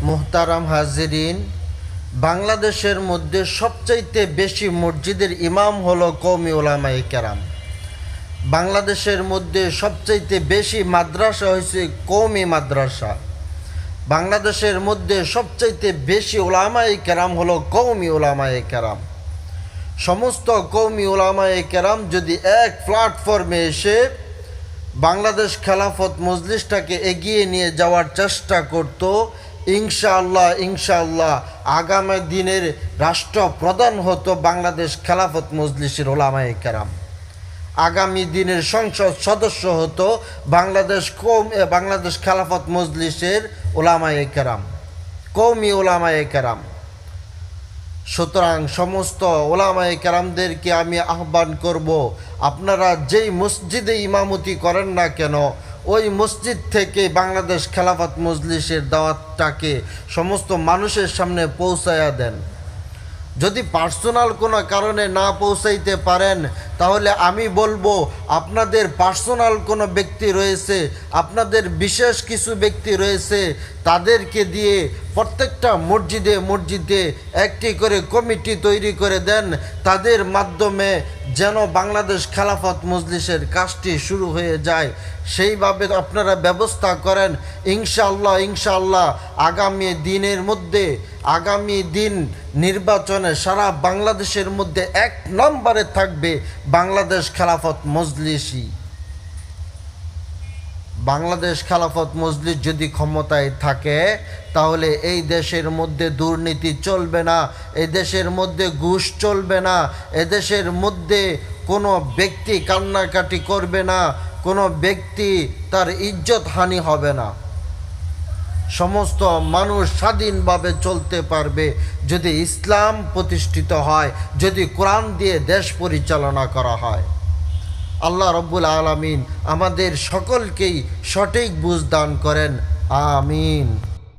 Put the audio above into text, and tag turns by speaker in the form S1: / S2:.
S1: মুহতারাম হাজিরিন, বাংলাদেশের মধ্যে সবচাইতে বেশি মসজিদের ইমাম হলো কওমি উলামায়ে কেরাম। বাংলাদেশের মধ্যে সবচাইতে বেশি মাদ্রাসা হয়েছে কওমি মাদ্রাসা। বাংলাদেশের মধ্যে সবচাইতে বেশি উলামায়ে কেরাম হলো কওমি উলামায়ে কেরাম। সমস্ত কওমি উলামায়ে কেরাম যদি এক প্ল্যাটফর্মে এসে বাংলাদেশ খেলাফত মজলিসটাকে এগিয়ে নিয়ে যাওয়ার চেষ্টা করত, ইনশাআল্লাহ আগামী দিনের রাষ্ট্রপ্রধান হতো বাংলাদেশ খেলাফত মজলিসের উলামায়ে কেরাম। আগামী দিনের সংসদ সদস্য হতো বাংলাদেশ খেলাফত মজলিসের উলামায়ে কেরাম, কওমি উলামায়ে কেরাম। সুতরাং সমস্ত উলামায়ে কেরামদেরকে আমি আহ্বান করব, আপনারা যেই মসজিদে ইমামতি করেন না কেন, ওই মসজিদ থেকে বাংলাদেশ খেলাফত মজলিসের দাওয়াতটাকে সমস্ত মানুষের সামনে পৌঁছায়া দেন। যদি পার্সোনাল কোনো কারণে না পৌঁছাইতে পারেন, তাহলে আমি বলবো আপনাদের পার্সোনাল কোনো ব্যক্তি রয়েছে, আপনাদের বিশেষ কিছু ব্যক্তি রয়েছে, তাদেরকে দিয়ে প্রত্যেকটা মসজিদে একটি করে কমিটি তৈরি করে দেন। তাদের মাধ্যমে যেন বাংলাদেশ খেলাফত মজলিসের কাজটি শুরু হয়ে যায়, সেইভাবে আপনারা ব্যবস্থা করেন। ইনশাআল্লাহ আগামী দিন নির্বাচনে সারা বাংলাদেশের মধ্যে 1 নম্বরে থাকবে বাংলাদেশ খেলাফত মজলিসই। বাংলাদেশ খেলাফত মজলিস যদি ক্ষমতায় থাকে, তাহলে এই দেশের মধ্যে দুর্নীতি চলবে না, এই দেশের মধ্যে ঘুষ চলবে না, এদেশের মধ্যে কোনো ব্যক্তি কান্নাকাটি করবে না, কোনো ব্যক্তি তার ইজ্জত হানি হবে না। সমস্ত মানুষ স্বাধীনভাবে চলতে পারবে যদি ইসলাম প্রতিষ্ঠিত হয়, যদি কোরআন দিয়ে দেশ পরিচালনা করা হয়। আল্লাহ রব্বুল আলামিন আমাদের সকলকেই সঠিক বুঝ দান করেন। আমিন।